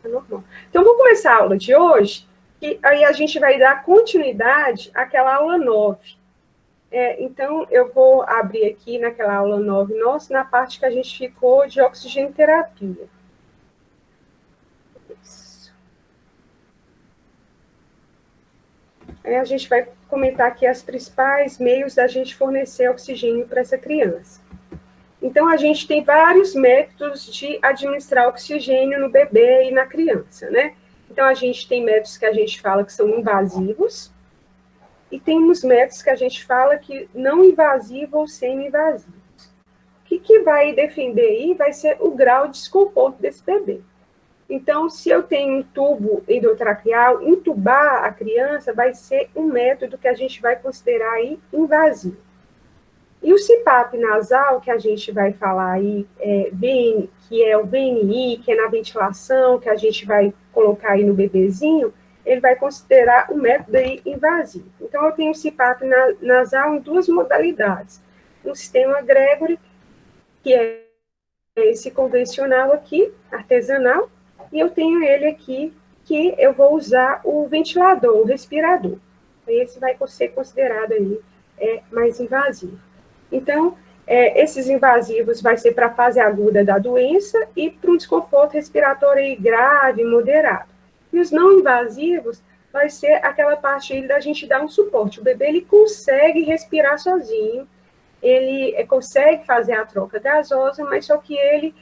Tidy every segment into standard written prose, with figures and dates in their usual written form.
Tá normal. Então, vamos começar a aula de hoje, e aí a gente vai dar continuidade àquela aula 9. Então, eu vou abrir aqui naquela aula 9 nossa, na parte que a gente ficou de oxigenoterapia. Isso. Aí a gente vai comentar aqui os principais meios da gente fornecer oxigênio para essa criança. Então, a gente tem vários métodos de administrar oxigênio no bebê e na criança, né? Então, a gente tem métodos que a gente fala que são invasivos, e tem uns métodos que a gente fala que não invasivos ou semi-invasivos. O que vai defender aí vai ser o grau de desconforto desse bebê. Então, se eu tenho um tubo endotraqueal, intubar a criança vai ser um método que a gente vai considerar aí invasivo. E o CPAP nasal, que a gente vai falar aí, que é o VNI, que é na ventilação, que a gente vai colocar aí no bebezinho, ele vai considerar o método aí invasivo. Então, eu tenho o CPAP nasal em duas modalidades. Um sistema Gregory, que é esse convencional aqui, artesanal, e eu tenho ele aqui, que eu vou usar o ventilador, o respirador. Esse vai ser considerado aí mais invasivo. Então, esses invasivos vai ser para a fase aguda da doença e para um desconforto respiratório grave, moderado. E os não invasivos vai ser aquela parte da gente dar um suporte. O bebê, ele consegue respirar sozinho, ele consegue fazer a troca gasosa, mas só que ele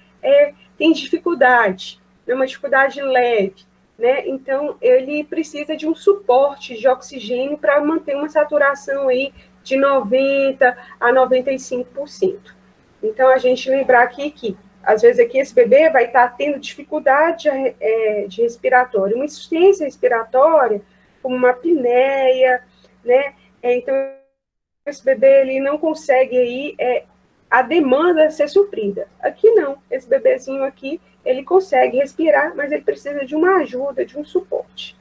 tem dificuldade, é uma dificuldade leve, né? Então, ele precisa de um suporte de oxigênio para manter uma saturação aí de 90% a 95%. Então, a gente lembrar aqui que, às vezes, aqui esse bebê vai estar tendo dificuldade de respiratória, uma insuficiência respiratória, como uma apneia, né? Então, esse bebê ele não consegue aí a demanda ser suprida. Aqui não, esse bebezinho aqui, ele consegue respirar, mas ele precisa de uma ajuda, de um suporte.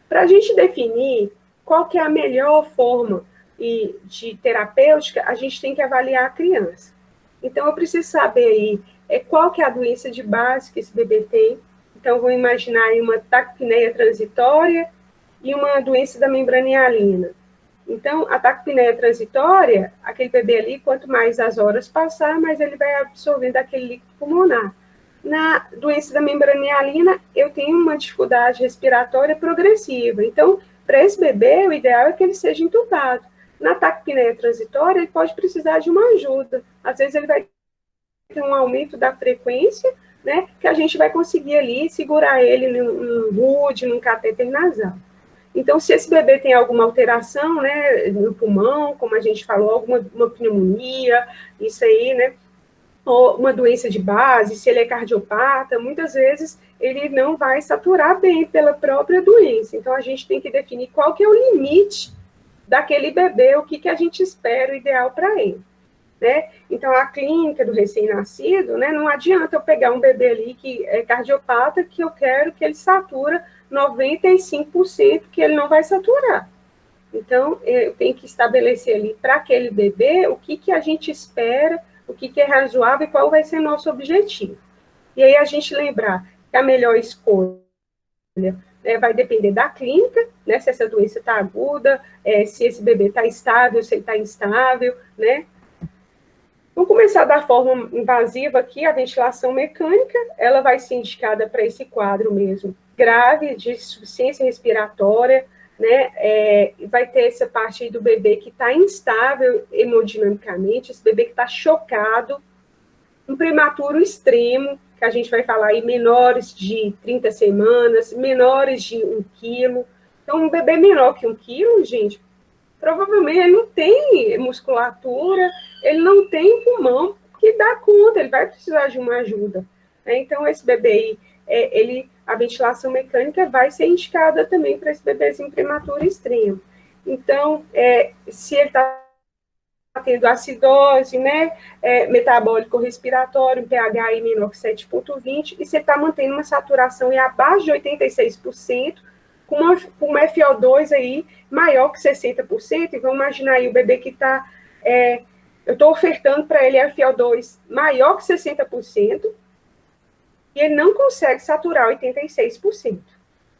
Para a gente definir qual que é a melhor forma de terapêutica, a gente tem que avaliar a criança. Então, eu preciso saber aí qual que é a doença de base que esse bebê tem. Então, vou imaginar aí uma taquipneia transitória e uma doença da membrana hialina. Então, a taquipneia transitória, aquele bebê ali, quanto mais as horas passar, mais ele vai absorvendo aquele líquido pulmonar. Na doença da membrana hialina, eu tenho uma dificuldade respiratória progressiva. Então, para esse bebê, o ideal é que ele seja entubado. Na taquipneia transitória, ele pode precisar de uma ajuda. Às vezes, ele vai ter um aumento da frequência, né, que a gente vai conseguir ali segurar ele num RUD, num catéter nasal. Então, se esse bebê tem alguma alteração, né, no pulmão, como a gente falou, alguma pneumonia, isso aí, né, ou uma doença de base, se ele é cardiopata, muitas vezes ele não vai saturar bem pela própria doença. Então, a gente tem que definir qual que é o limite daquele bebê, o que a gente espera o ideal para ele. Né? Então, a clínica do recém-nascido, né, não adianta eu pegar um bebê ali que é cardiopata, que eu quero que ele satura 95%, que ele não vai saturar. Então, eu tenho que estabelecer ali para aquele bebê o que a gente espera, o que é razoável e qual vai ser nosso objetivo. E aí a gente lembrar que a melhor escolha vai depender da clínica, né, se essa doença está aguda, se esse bebê está estável, se ele está instável, né? Vamos começar da forma invasiva aqui, a ventilação mecânica, ela vai ser indicada para esse quadro mesmo, grave, de insuficiência respiratória, né, vai ter essa parte aí do bebê que está instável hemodinamicamente, esse bebê que está chocado, um prematuro extremo, que a gente vai falar aí, menores de 30 semanas, menores de 1 quilo, então um bebê menor que 1 quilo, gente, provavelmente ele não tem musculatura, ele não tem pulmão que dá conta, ele vai precisar de uma ajuda. Então, esse bebê aí, a ventilação mecânica vai ser indicada também para esse bebezinho prematuro extremo. Então, se ele está tendo acidose, né, metabólico respiratório, um pH aí menor que 7,20, e se ele está mantendo uma saturação aí abaixo de 86%, com uma FO2 aí maior que 60%, e vamos imaginar aí o bebê que está, eu estou ofertando para ele FO2 maior que 60%, e ele não consegue saturar 86%.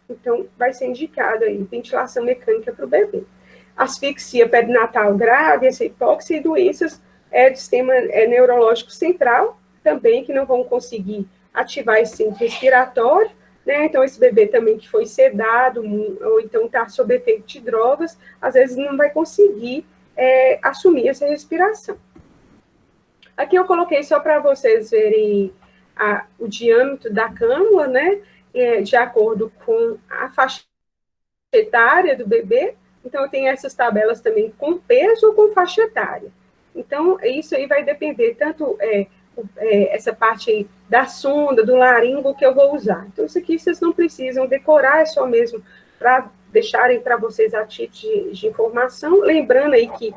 Então, vai ser indicado aí ventilação mecânica para o bebê. Asfixia perinatal grave, essa hipóxia e doenças do sistema neurológico central, também que não vão conseguir ativar esse centro respiratório, né? Então, esse bebê também que foi sedado, ou então está sob efeito de drogas, às vezes não vai conseguir assumir essa respiração. Aqui eu coloquei só para vocês verem o diâmetro da cânula, né? De acordo com a faixa etária do bebê. Então, eu tenho essas tabelas também com peso ou com faixa etária. Então, isso aí vai depender tanto essa parte aí da sonda, do laringo que eu vou usar. Então, isso aqui vocês não precisam decorar, é só mesmo para deixarem para vocês a título de informação. Lembrando aí que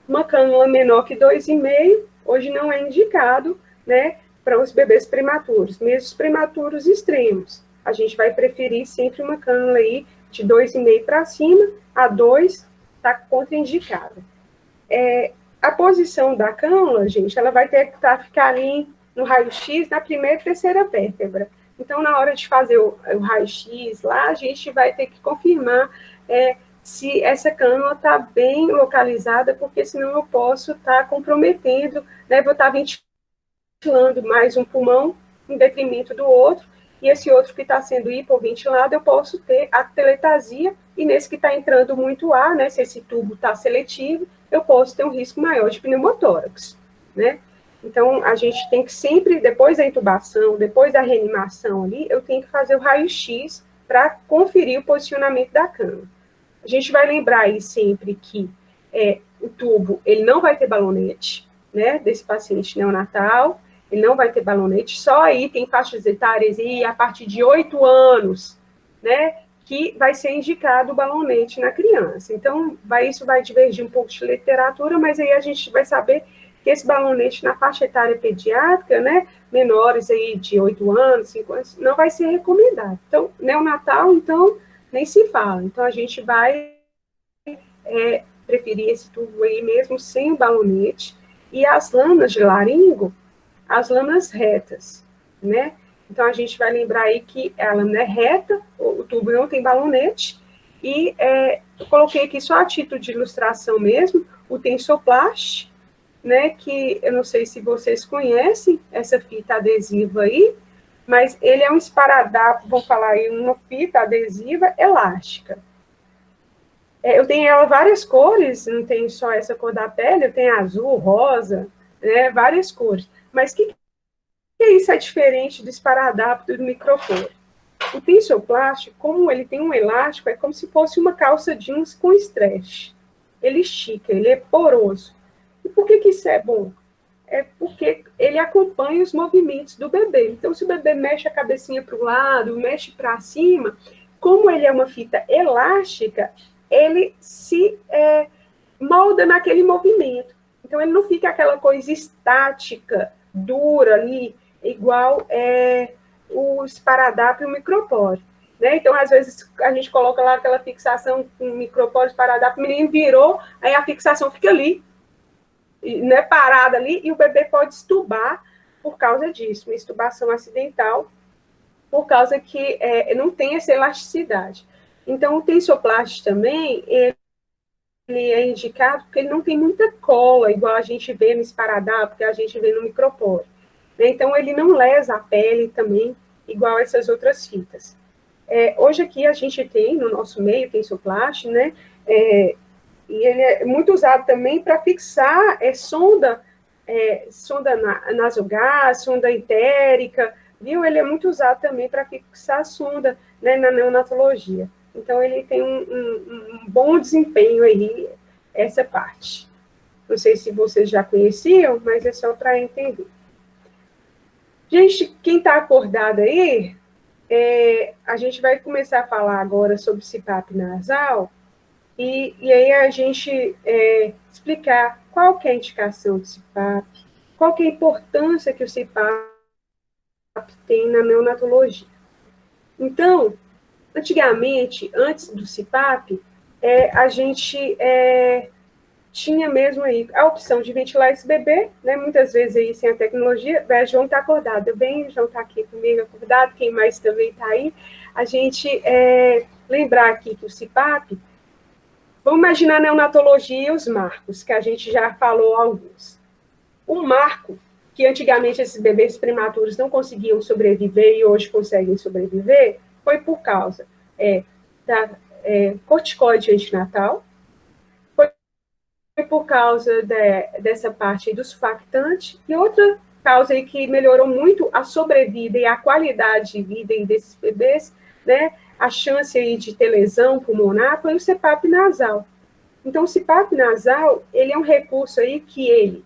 uma cânula menor que 2,5, hoje não é indicado, né, para os bebês prematuros, mesmo os prematuros extremos. A gente vai preferir sempre uma cânula aí de 2,5 para cima, a 2 está contraindicada. A posição da cânula, gente, ela vai ter que ficar ali no raio-x, na primeira e terceira vértebra. Então, na hora de fazer o raio-x lá, a gente vai ter que confirmar se essa cânula está bem localizada, porque senão eu posso estar comprometendo, né, vou estar ventilando mais um pulmão em detrimento do outro, e esse outro que está sendo hipoventilado, eu posso ter a teletasia, e nesse que está entrando muito ar, né, se esse tubo está seletivo, eu posso ter um risco maior de pneumotórax, né? Então, a gente tem que sempre, depois da intubação, depois da reanimação ali, eu tenho que fazer o raio-x para conferir o posicionamento da cânula. A gente vai lembrar aí sempre que o tubo, ele não vai ter balonete, né, desse paciente neonatal, ele não vai ter balonete, só aí tem faixas etárias aí a partir de 8 anos, né, que vai ser indicado o balonete na criança. Então, isso vai divergir um pouco de literatura, mas aí a gente vai saber que esse balonete na faixa etária pediátrica, né, menores aí de 8 anos, 5 anos, não vai ser recomendado. Então, neonatal, então, nem se fala. Então, a gente vai preferir esse tubo aí mesmo sem o balonete. E as lâminas de laringo, as lâminas retas, né? Então, a gente vai lembrar aí que a lâmina é reta, o tubo não tem balonete, e eu coloquei aqui só a título de ilustração mesmo, o Tensoplast, né, que eu não sei se vocês conhecem essa fita adesiva aí, mas ele é um esparadrapo, vamos falar aí, uma fita adesiva elástica. Eu tenho ela várias cores, não tem só essa cor da pele, eu tenho azul, rosa, né, várias cores. Mas o que isso é diferente do esparadrapo do micropor? O tensoplast, como ele tem um elástico, é como se fosse uma calça jeans com stretch. Ele estica, ele é poroso. E por que isso é bom? É porque ele acompanha os movimentos do bebê. Então, se o bebê mexe a cabecinha para o lado, mexe para cima, como ele é uma fita elástica, ele se molda naquele movimento. Então, ele não fica aquela coisa estática, dura ali, igual o esparadrapo e o micropóreo. Né? Então, às vezes, a gente coloca lá aquela fixação com micropóreo, esparadrapo, o menino virou, aí a fixação fica ali, né, parada ali, e o bebê pode estubar por causa disso, uma estubação acidental, por causa que não tem essa elasticidade. Então, o tensoplast também, ele é indicado porque ele não tem muita cola, igual a gente vê no esparadrapo, que a gente vê no micropóreo. Né? Então, ele não lesa a pele também, igual essas outras fitas. Hoje aqui a gente tem, no nosso meio, tensoplast, né, e ele é muito usado também para fixar sonda nasogás, sonda entérica, viu? Ele é muito usado também para fixar sonda, né, na neonatologia. Então, ele tem um bom desempenho aí, essa parte. Não sei se vocês já conheciam, mas é só para entender. Gente, quem está acordado aí, a gente vai começar a falar agora sobre CPAP nasal, e aí a gente explicar qual que é a indicação do CPAP, qual que é a importância que o CPAP tem na neonatologia. Então, antigamente, antes do CPAP, a gente tinha mesmo aí a opção de ventilar esse bebê, né? Muitas vezes aí sem a tecnologia, o João está acordado, bem, o João está aqui comigo acordado, quem mais também está aí, a gente lembrar aqui que o CPAP, vamos imaginar a neonatologia e os marcos, que a gente já falou alguns. O marco, que antigamente esses bebês prematuros não conseguiam sobreviver e hoje conseguem sobreviver, foi por causa da corticoide antinatal, foi por causa dessa parte do surfactante, e outra causa aí que melhorou muito a sobrevida e a qualidade de vida desses bebês, né, a chance aí de ter lesão pulmonar, foi o CPAP nasal. Então, o CPAP nasal, ele é um recurso aí que ele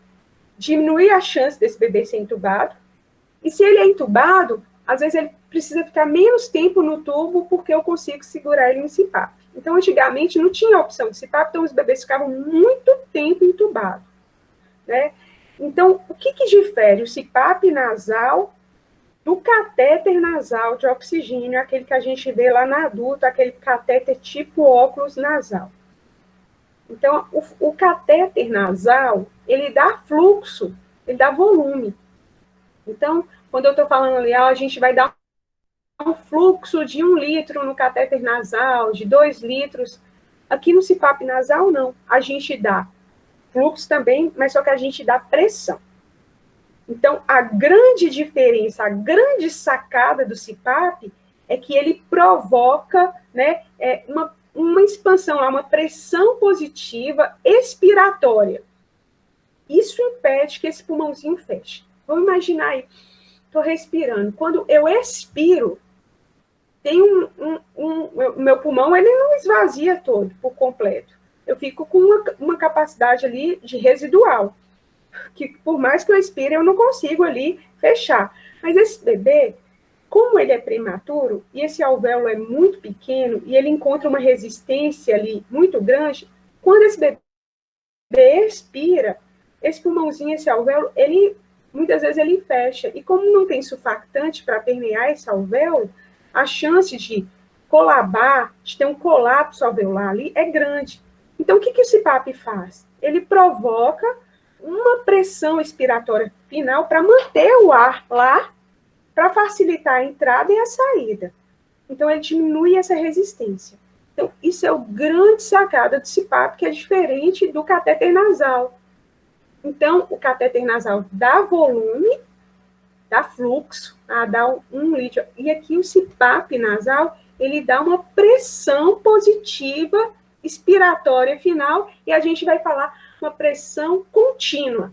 diminui a chance desse bebê ser entubado, e se ele é entubado, às vezes ele precisa ficar menos tempo no tubo porque eu consigo segurar ele no CPAP. Então, antigamente, não tinha opção de CPAP, então os bebês ficavam muito tempo entubados, né? Então, o que difere o CPAP nasal do catéter nasal de oxigênio, aquele que a gente vê lá na adulta, aquele catéter tipo óculos nasal? Então, o catéter nasal, ele dá fluxo, ele dá volume. Então, quando eu estou falando ali, a gente vai dar um fluxo de 1 litro no catéter nasal, de 2 litros. Aqui no CPAP nasal, não. A gente dá fluxo também, mas só que a gente dá pressão. Então, a grande diferença, a grande sacada do CPAP é que ele provoca, né, uma expansão, uma pressão positiva expiratória. Isso impede que esse pulmãozinho feche. Vamos imaginar aí, estou respirando. Quando eu expiro, tem o meu pulmão, ele não esvazia todo, por completo. Eu fico com uma capacidade ali de residual, que por mais que eu expire, eu não consigo ali fechar. Mas esse bebê, como ele é prematuro, e esse alvéolo é muito pequeno, e ele encontra uma resistência ali muito grande, quando esse bebê expira, esse pulmãozinho, esse alvéolo, ele, muitas vezes ele fecha. E como não tem surfactante para permear esse alvéolo, a chance de colabar, de ter um colapso alveolar ali, é grande. Então, o que o CPAP faz? Ele provoca uma pressão expiratória final para manter o ar lá, para facilitar a entrada e a saída. Então, ele diminui essa resistência. Então, isso é o grande sacada do CPAP, que é diferente do catéter nasal. Então, o catéter nasal dá volume, dá fluxo, dá 1 litro. E aqui o CPAP nasal, ele dá uma pressão positiva expiratória final, e a gente vai falar uma pressão contínua.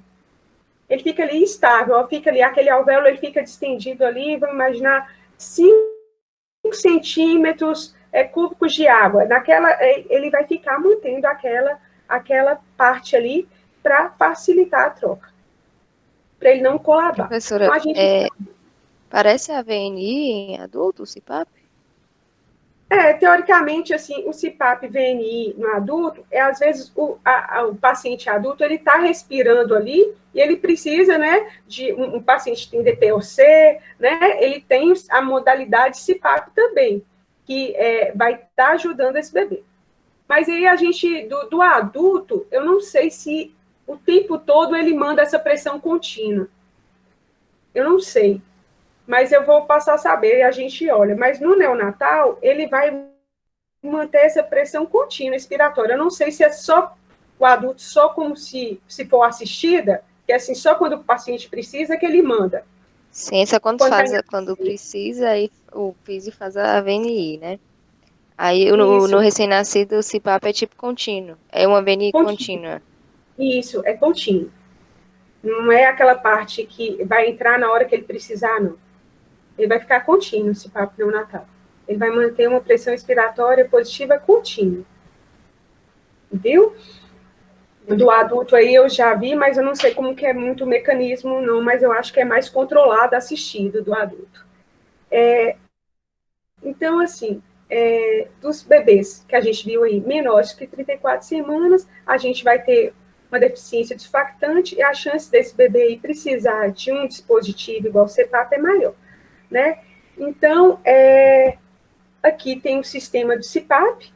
Ele fica ali estável, fica ali, aquele alvéolo, ele fica distendido ali, vamos imaginar 5 centímetros cúbicos de água. Ele vai ficar mantendo aquela parte ali para facilitar a troca, para ele não colabar. Professora, então, a gente parece a VNI em adulto, o CPAP? Teoricamente, assim, o CPAP VNI no adulto, às vezes o paciente adulto, ele está respirando ali, e ele precisa, né, de um paciente que tem DPOC, né, ele tem a modalidade CPAP também, que vai estar ajudando esse bebê. Mas aí a gente, do adulto, eu não sei se o tempo todo ele manda essa pressão contínua. Eu não sei. Mas eu vou passar a saber e a gente olha. Mas no neonatal, ele vai manter essa pressão contínua expiratória. Eu não sei se é só o adulto, só como se for assistida, que é assim, só quando o paciente precisa que ele manda. Sim, isso é quando precisa, aí o FISI faz a VNI, né? Aí no recém-nascido o CPAP é tipo contínuo, é uma VNI contínua. Isso, é contínuo. Não é aquela parte que vai entrar na hora que ele precisar, não. Ele vai ficar contínuo, esse CPAP neonatal. Ele vai manter uma pressão expiratória positiva contínua. Viu? Do adulto aí eu já vi, mas eu não sei como que é muito o mecanismo, não, mas eu acho que é mais controlado, assistido do adulto. Então, assim, dos bebês que a gente viu aí, menores que 34 semanas, a gente vai ter uma deficiência de surfactante e a chance desse bebê aí precisar de um dispositivo igual o CPAP é maior, né? Então, aqui tem o sistema do CPAP,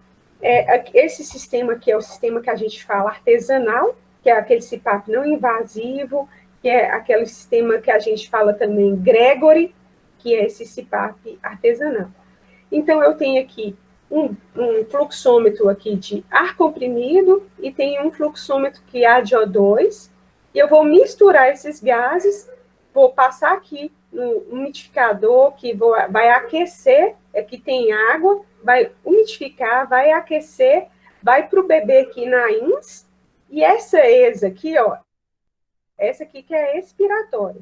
esse sistema aqui é o sistema que a gente fala artesanal, que é aquele CPAP não invasivo, que é aquele sistema que a gente fala também Gregory, que é esse CPAP artesanal. Então, eu tenho aqui um fluxômetro aqui de ar comprimido e tem um fluxômetro que é de O2, e eu vou misturar esses gases, vou passar aqui no umidificador, que vai aquecer, aqui tem água, vai umidificar, vai aquecer, vai para o bebê aqui na INS, e essa ex aqui, ó, essa aqui que é expiratória.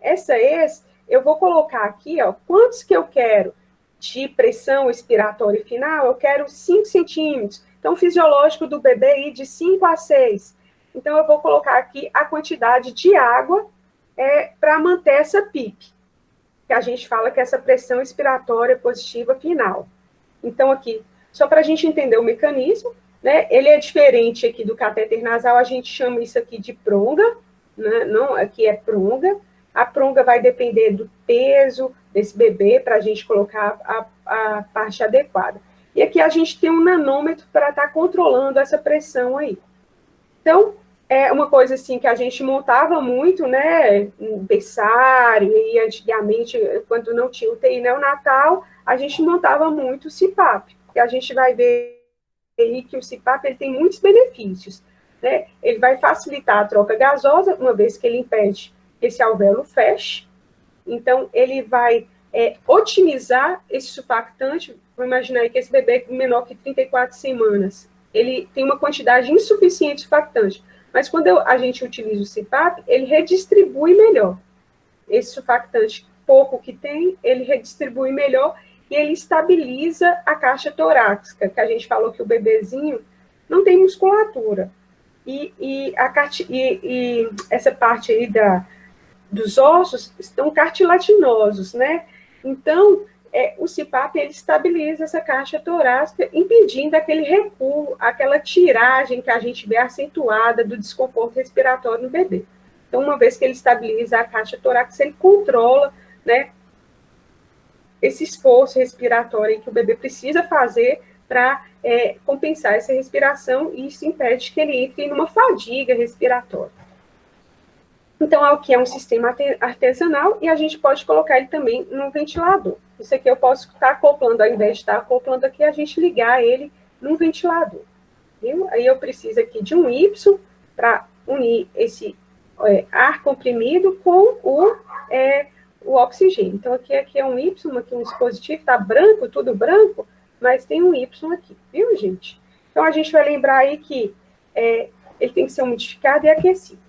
Essa ex, eu vou colocar aqui, ó, quantos que eu quero de pressão expiratória final, eu quero 5 centímetros. Então, o fisiológico do bebê aí de 5 a 6. Então, eu vou colocar aqui a quantidade de água para manter essa PIP, que a gente fala que é essa pressão expiratória positiva final. Então, aqui, só para a gente entender o mecanismo, né, ele é diferente aqui do catéter nasal, a gente chama isso aqui de pronga, né, não, aqui é pronga. A pronga vai depender do peso desse bebê para a gente colocar a parte adequada. E aqui a gente tem um nanômetro para estar controlando essa pressão aí. Então, é uma coisa assim que a gente montava muito, né, berçário, e antigamente, quando não tinha UTI neonatal, a gente montava muito o CPAP, porque a gente vai ver aí que o CPAP ele tem muitos benefícios, né? Ele vai facilitar a troca gasosa, uma vez que ele impede que esse alvéolo feche, então ele vai otimizar esse surfactante. Vamos imaginar aí que esse bebê menor que 34 semanas, ele tem uma quantidade insuficiente de surfactante, mas quando a gente utiliza o CPAP, ele redistribui melhor. Esse surfactante pouco que tem, ele redistribui melhor e ele estabiliza a caixa torácica, que a gente falou que o bebezinho não tem musculatura. E essa parte aí dos ossos estão cartilaginosos, né? Então, o CPAP, ele estabiliza essa caixa torácica, impedindo aquele recuo, aquela tiragem que a gente vê acentuada do desconforto respiratório no bebê. Então, uma vez que ele estabiliza a caixa torácica, ele controla, né, esse esforço respiratório que o bebê precisa fazer para compensar essa respiração, e isso impede que ele entre numa fadiga respiratória. Então, aqui é um sistema artesanal e a gente pode colocar ele também no ventilador. Isso aqui eu posso estar acoplando, ao invés de estar acoplando aqui, a gente ligar ele num ventilador. Viu? Aí eu preciso aqui de um Y para unir esse ar comprimido com o oxigênio. Então, aqui é um Y, aqui um dispositivo, está branco, tudo branco, mas tem um Y aqui, viu, gente? Então, a gente vai lembrar aí que ele tem que ser umidificado e aquecido.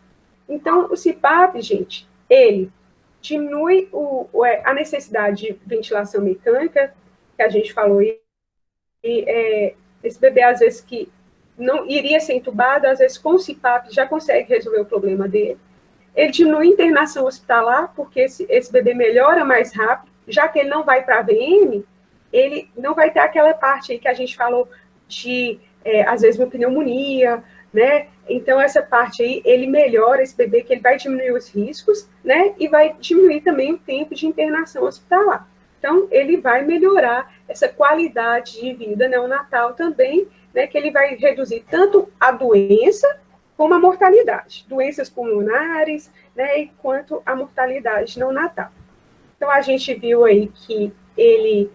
Então, o CPAP, gente, ele diminui a necessidade de ventilação mecânica, que a gente falou, esse bebê, às vezes, que não iria ser entubado, às vezes, com o CPAP, já consegue resolver o problema dele. Ele diminui a internação hospitalar, porque esse bebê melhora mais rápido, já que ele não vai para a VM, ele não vai ter aquela parte aí que a gente falou de, às vezes, uma pneumonia, né? Então, essa parte aí, ele melhora esse bebê, que ele vai diminuir os riscos, né? E vai diminuir também o tempo de internação hospitalar. Então, ele vai melhorar essa qualidade de vida neonatal também, né? Que ele vai reduzir tanto a doença como a mortalidade. Doenças pulmonares, né? Quanto a mortalidade neonatal. Então, a gente viu aí que ele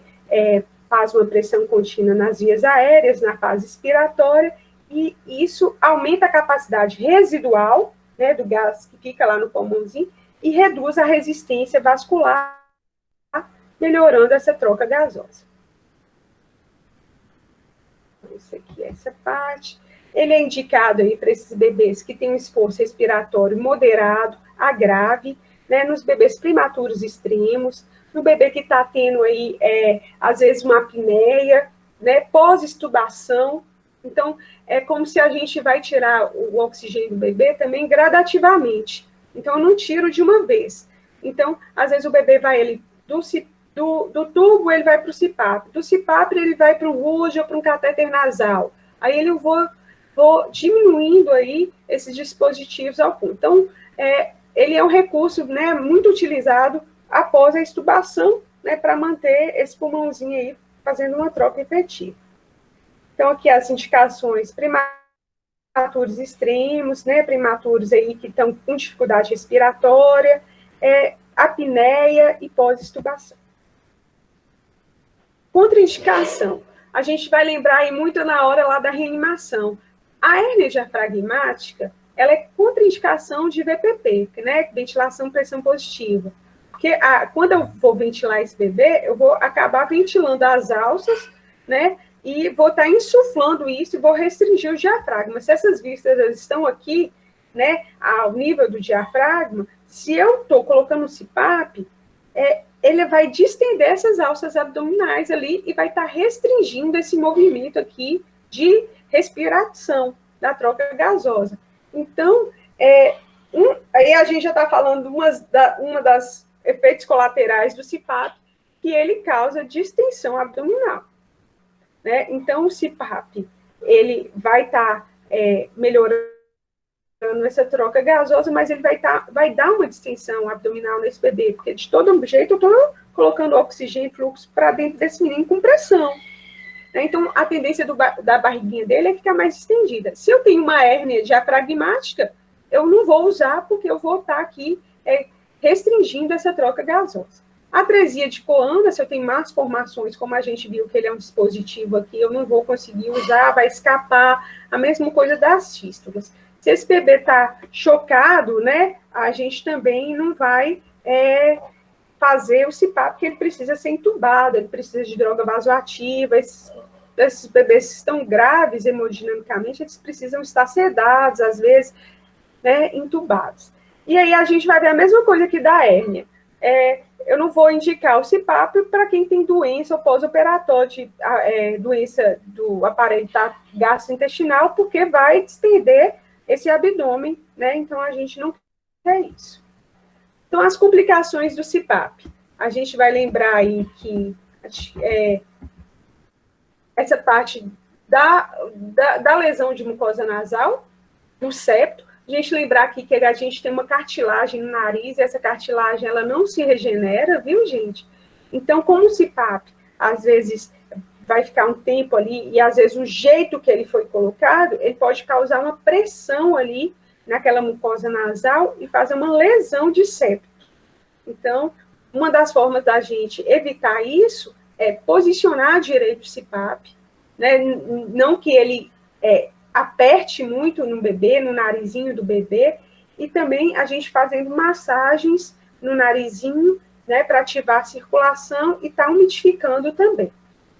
faz uma pressão contínua nas vias aéreas, na fase expiratória, e isso aumenta a capacidade residual, né, do gás que fica lá no pulmãozinho, e reduz a resistência vascular, melhorando essa troca gasosa. Isso aqui é essa parte. Ele é indicado aí para esses bebês que têm um esforço respiratório moderado a grave, né, nos bebês prematuros extremos, no bebê que está tendo aí, às vezes, uma apneia, né, pós-extubação. Então, é como se a gente vai tirar o oxigênio do bebê também gradativamente. Então, eu não tiro de uma vez. Então, às vezes o bebê vai do tubo, ele vai para o CPAP. Do CPAP, ele vai para o RUD ou para um catéter nasal. Aí eu vou diminuindo aí esses dispositivos ao ponto. Então, ele é um recurso, né, muito utilizado após a extubação, né, para manter esse pulmãozinho aí fazendo uma troca efetiva. Então, aqui as indicações prematuros extremos, né, prematuros aí que estão com dificuldade respiratória, apneia e pós-extubação. Contraindicação. A gente vai lembrar aí muito na hora lá da reanimação. A hérnia diafragmática, ela é contraindicação de VPP, né, ventilação pressão positiva. Porque quando eu vou ventilar esse bebê, eu vou acabar ventilando as alças, né, e vou estar insuflando isso e vou restringir o diafragma. Se essas vísceras estão aqui, né, ao nível do diafragma, se eu estou colocando o CPAP, ele vai distender essas alças abdominais ali e vai estar restringindo esse movimento aqui de respiração da troca gasosa. Então, aí a gente já está falando uma das efeitos colaterais do CPAP, que ele causa distensão abdominal. Né? Então, o CPAP, ele vai estar melhorando essa troca gasosa, mas ele vai dar uma distensão abdominal nesse bebê, porque de todo jeito eu estou colocando oxigênio e fluxo para dentro desse menino com pressão. Né? Então, a tendência da barriguinha dele é ficar mais estendida. Se eu tenho uma hérnia diafragmática, eu não vou usar, porque eu vou estar aqui restringindo essa troca gasosa. A atresia de Coanda, se eu tenho más formações, como a gente viu que ele é um dispositivo aqui, eu não vou conseguir usar, vai escapar. A mesma coisa das fístulas. Se esse bebê está chocado, né, a gente também não vai fazer o CPAP, porque ele precisa ser entubado, ele precisa de droga vasoativa. Esses bebês que estão graves hemodinamicamente, eles precisam estar sedados, às vezes, né, entubados. E aí a gente vai ver a mesma coisa aqui da hérnia. Eu não vou indicar o CPAP para quem tem doença ou pós-operatória, doença do aparelho gastrointestinal, porque vai distender esse abdômen, né? Então, a gente não quer isso. Então, as complicações do CPAP. A gente vai lembrar aí que essa parte da lesão de mucosa nasal, do septo, a gente lembrar aqui que a gente tem uma cartilagem no nariz, e essa cartilagem, ela não se regenera, viu, gente? Então, como o CPAP, às vezes, vai ficar um tempo ali, e às vezes o jeito que ele foi colocado, ele pode causar uma pressão ali naquela mucosa nasal e fazer uma lesão de septo. Então, uma das formas da gente evitar isso é posicionar direito o CPAP, né? Não que ele aperte muito no bebê, no narizinho do bebê, e também a gente fazendo massagens no narizinho, né, para ativar a circulação e tá umidificando também.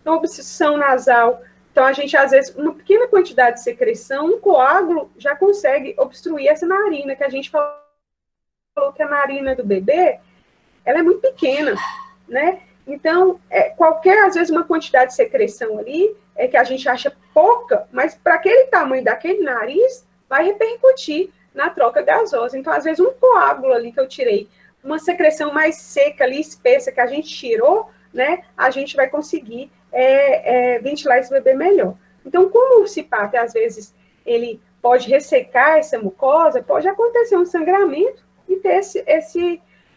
Então, obstrução nasal, então a gente, às vezes, uma pequena quantidade de secreção, um coágulo já consegue obstruir essa narina, que a gente falou que a narina do bebê, ela é muito pequena, né? Então, às vezes, uma quantidade de secreção ali, que a gente acha pouca, mas para aquele tamanho daquele nariz, vai repercutir na troca gasosa. Então, às vezes, um coágulo ali que eu tirei, uma secreção mais seca ali, espessa, que a gente tirou, né, a gente vai conseguir ventilar esse bebê melhor. Então, como o CPAP, às vezes, ele pode ressecar essa mucosa, pode acontecer um sangramento e ter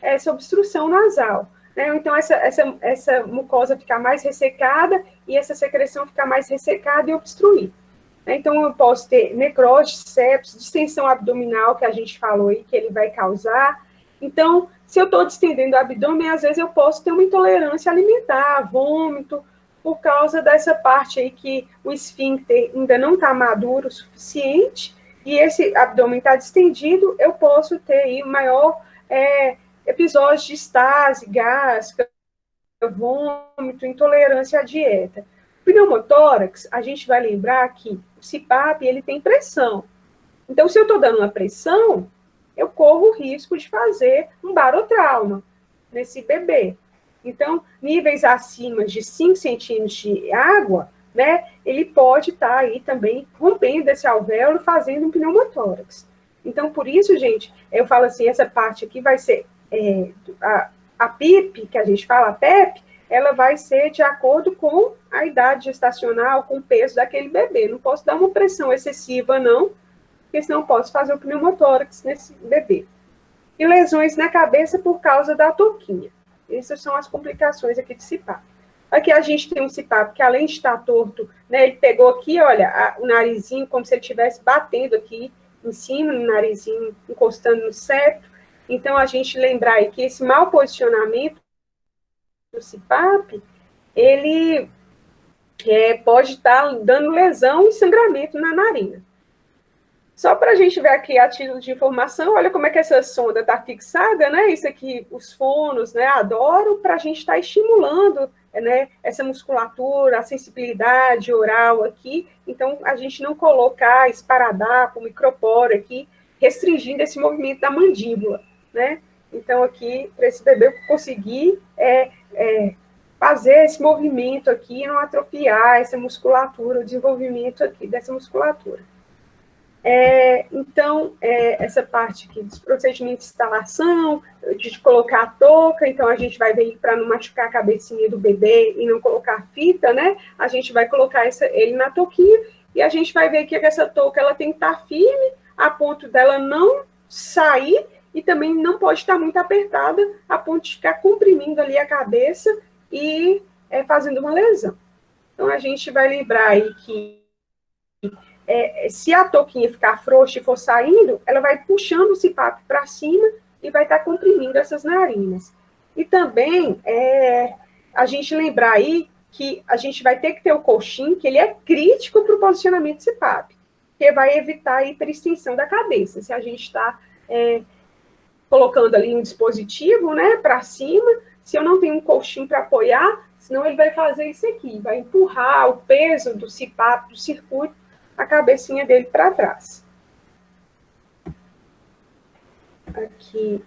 essa obstrução nasal. Né? Então, essa mucosa ficar mais ressecada e essa secreção ficar mais ressecada e obstruir. Então, eu posso ter necrose, sepsis, distensão abdominal, que a gente falou aí, que ele vai causar. Então, se eu estou distendendo o abdômen, às vezes eu posso ter uma intolerância alimentar, vômito, por causa dessa parte aí que o esfíncter ainda não está maduro o suficiente, e esse abdômen está distendido, eu posso ter aí maior episódios de estase gástrica, vômito, intolerância à dieta. Pneumotórax, a gente vai lembrar que o CPAP, ele tem pressão. Então, se eu estou dando uma pressão, eu corro o risco de fazer um barotrauma nesse bebê. Então, níveis acima de 5 centímetros de água, né, ele pode estar aí também rompendo esse alvéolo, fazendo um pneumotórax. Então, por isso, gente, eu falo assim, essa parte aqui vai ser a PIP, que a gente fala, a PEP, ela vai ser de acordo com a idade gestacional, com o peso daquele bebê. Não posso dar uma pressão excessiva, não, porque senão eu posso fazer o pneumotórax nesse bebê. E lesões na cabeça por causa da toquinha. Essas são as complicações aqui de CPAP. Aqui a gente tem um CPAP que, além de estar torto, né, ele pegou aqui, olha, o narizinho, como se ele estivesse batendo aqui em cima, no narizinho, encostando no septo. Então, a gente lembrar aí que esse mau posicionamento do CPAP, ele pode estar dando lesão e sangramento na narina. Só para a gente ver aqui a título de informação, olha como é que essa sonda está fixada, né? Isso aqui, os fonos, né? Adoro, para a gente estar estimulando, né? Essa musculatura, a sensibilidade oral aqui. Então, a gente não colocar esparadrapo, microporo aqui, restringindo esse movimento da mandíbula, né? Então, aqui, para esse bebê conseguir fazer esse movimento aqui, não atrofiar essa musculatura, o desenvolvimento aqui dessa musculatura. Então, essa parte aqui dos procedimentos de instalação, de colocar a touca, então a gente vai ver para não machucar a cabecinha do bebê e não colocar fita, né? A gente vai colocar ele na touquinha e a gente vai ver que essa touca ela tem que estar firme a ponto dela não sair e também não pode estar muito apertada a ponto de ficar comprimindo ali a cabeça e fazendo uma lesão. Então, a gente vai lembrar aí que se a touquinha ficar frouxa e for saindo, ela vai puxando o CPAP para cima e vai estar comprimindo essas narinas. E também, a gente lembrar aí que a gente vai ter que ter o colchinho, que ele é crítico para o posicionamento do CPAP, que vai evitar a hiperextensão da cabeça. Se a gente está colocando ali um dispositivo, né, para cima, se eu não tenho um colchinho para apoiar, senão ele vai fazer isso aqui, vai empurrar o peso do CPAP, do circuito, a cabecinha dele para trás. Aqui,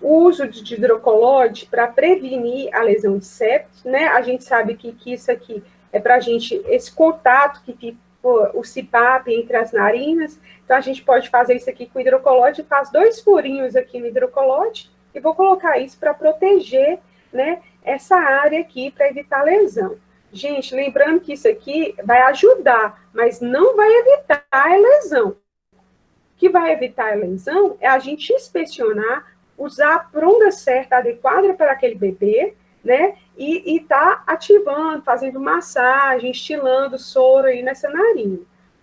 o uso de hidrocolode para prevenir a lesão de septo, né? A gente sabe que isso aqui é para a gente, esse contato que fica o CPAP entre as narinas, então a gente pode fazer isso aqui com hidrocolode, faz 2 furinhos aqui no hidrocolode, e vou colocar isso para proteger, né, essa área aqui, para evitar lesão. Gente, lembrando que isso aqui vai ajudar, mas não vai evitar a lesão. O que vai evitar a lesão é a gente inspecionar, usar a pronga certa, adequada para aquele bebê, né? E tá ativando, fazendo massagem, estilando soro aí nessa narina,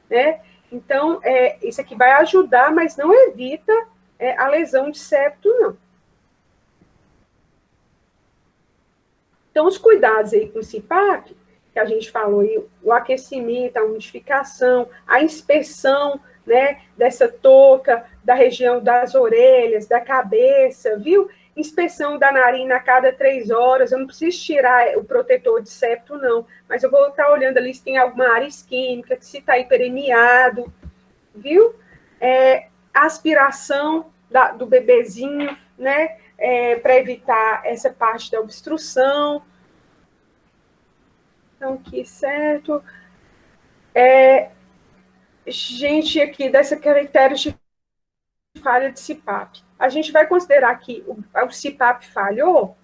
né? Então, isso aqui vai ajudar, mas não evita a lesão de septo, não. Então, os cuidados aí com o CPAP, que a gente falou aí, o aquecimento, a umidificação, a inspeção, né, dessa touca, da região das orelhas, da cabeça, viu? Inspeção da narina a cada 3 horas, eu não preciso tirar o protetor de septo, não, mas eu vou estar olhando ali se tem alguma área isquêmica, se está hiperemiado, viu? Aspiração do bebezinho, né, para evitar essa parte da obstrução. Então, aqui, certo. Gente, aqui, dessa critérios de falha de CPAP. A gente vai considerar que o CPAP falhou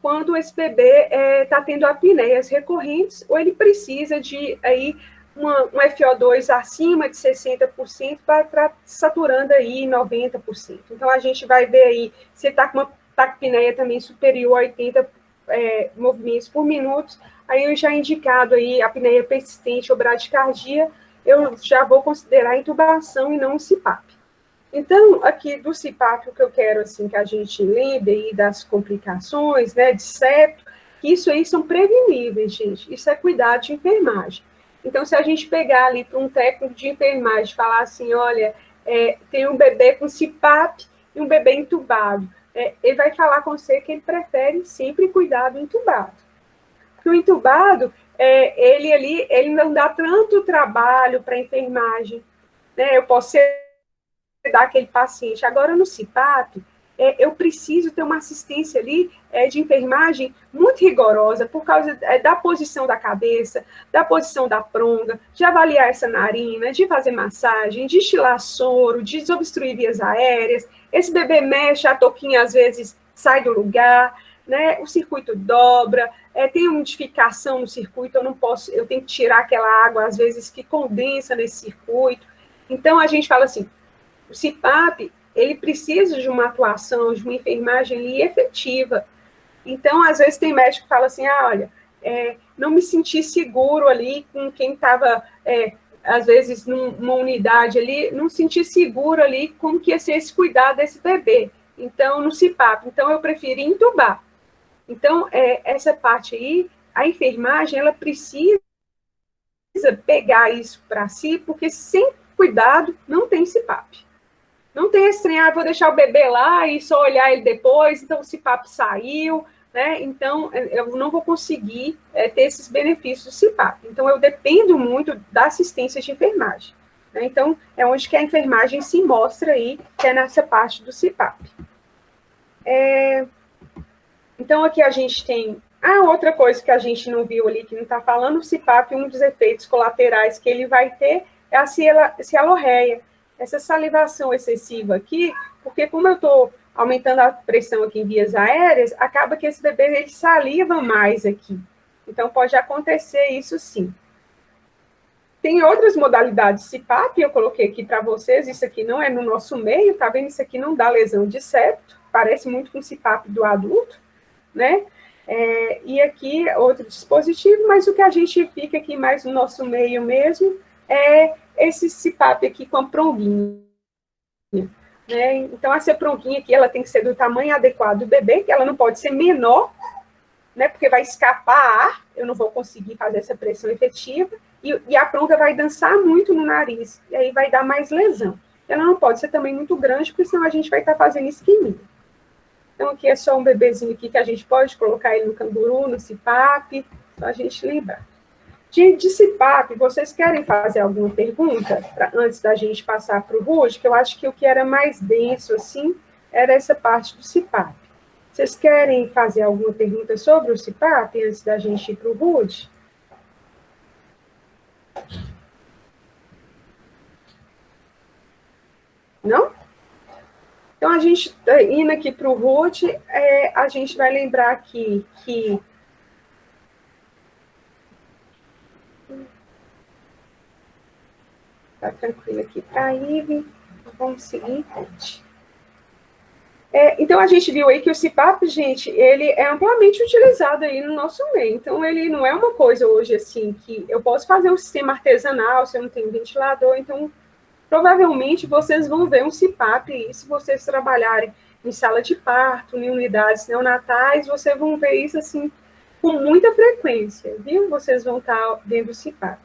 quando esse bebê está tendo apneias recorrentes ou ele precisa de aí, um FO2 acima de 60% para estar saturando aí 90%. Então, a gente vai ver aí, se está com uma taquipneia também superior a 80 movimentos por minuto, aí eu já indicado aí apneia persistente ou bradicardia, eu já vou considerar intubação e não o CPAP. Então, aqui do CPAP, o que eu quero, assim, que a gente lembre aí das complicações, né, de septo, que isso aí são preveníveis, gente, isso é cuidado de enfermagem. Então, se a gente pegar ali para um técnico de enfermagem, falar assim, olha, tem um bebê com CPAP e um bebê entubado, ele vai falar com você que ele prefere sempre cuidar do entubado. Porque o entubado, ele não dá tanto trabalho para a enfermagem, né? Eu posso dar aquele paciente. Agora, no CPAP, eu preciso ter uma assistência ali de enfermagem muito rigorosa, por causa da posição da cabeça, da posição da pronga, de avaliar essa narina, de fazer massagem, de estilar soro, de desobstruir vias aéreas. Esse bebê mexe, a touquinha às vezes sai do lugar, né? O circuito dobra, tem umidificação no circuito, eu tenho que tirar aquela água, às vezes, que condensa nesse circuito. Então, a gente fala assim, o CPAP, ele precisa de uma atuação, de uma enfermagem ali efetiva. Então, às vezes, tem médico que fala assim, olha, não me senti seguro ali com quem estava, às vezes, numa unidade ali, não senti seguro ali como que ia ser esse cuidado desse bebê. Então, no CPAP. Então, eu preferi entubar. Então, essa parte aí, a enfermagem, ela precisa pegar isso para si, porque sem cuidado não tem CPAP. Não tem esse trem, vou deixar o bebê lá e só olhar ele depois, então o CPAP saiu, né? Então, eu não vou conseguir ter esses benefícios do CPAP. Então, eu dependo muito da assistência de enfermagem. Né? Então, é onde que a enfermagem se mostra aí, que é nessa parte do CPAP. Então, aqui a gente tem... outra coisa que a gente não viu ali, que não está falando, o CPAP, um dos efeitos colaterais que ele vai ter é a cialorreia. Essa salivação excessiva aqui, porque como eu estou aumentando a pressão aqui em vias aéreas, acaba que esse bebê, ele saliva mais aqui. Então, pode acontecer isso sim. Tem outras modalidades de CPAP, eu coloquei aqui para vocês, isso aqui não é no nosso meio, tá vendo? Isso aqui não dá lesão de septo, parece muito com o CPAP do adulto, né? E aqui outro dispositivo, mas o que a gente fica aqui mais no nosso meio mesmo é esse CPAP aqui com a pronguinha. Né? Então, essa pronguinha aqui, ela tem que ser do tamanho adequado do bebê, que ela não pode ser menor, né? Porque vai escapar ar, eu não vou conseguir fazer essa pressão efetiva, e a pronga vai dançar muito no nariz, e aí vai dar mais lesão. Ela não pode ser também muito grande, porque senão a gente vai estar fazendo isquemia. Então, aqui é só um bebezinho aqui que a gente pode colocar ele no canguru, no CPAP, só a gente lembrar. De CPAP, vocês querem fazer alguma pergunta antes da gente passar para o RUD? Que eu acho que o que era mais denso, assim, era essa parte do CPAP. Vocês querem fazer alguma pergunta sobre o CPAP antes da gente ir para o RUD? Não? Então, a gente, indo aqui para o RUD, a gente vai lembrar aqui que... Tá tranquilo aqui para a Ive. Vamos seguir em frente. Então, a gente viu aí que o CPAP, gente, ele é amplamente utilizado aí no nosso meio. Então, ele não é uma coisa hoje, assim, que eu posso fazer um sistema artesanal se eu não tenho ventilador. Então, provavelmente, vocês vão ver um CPAP aí, se vocês trabalharem em sala de parto, em unidades neonatais, vocês vão ver isso, assim, com muita frequência, viu? Vocês vão estar vendo o CPAP.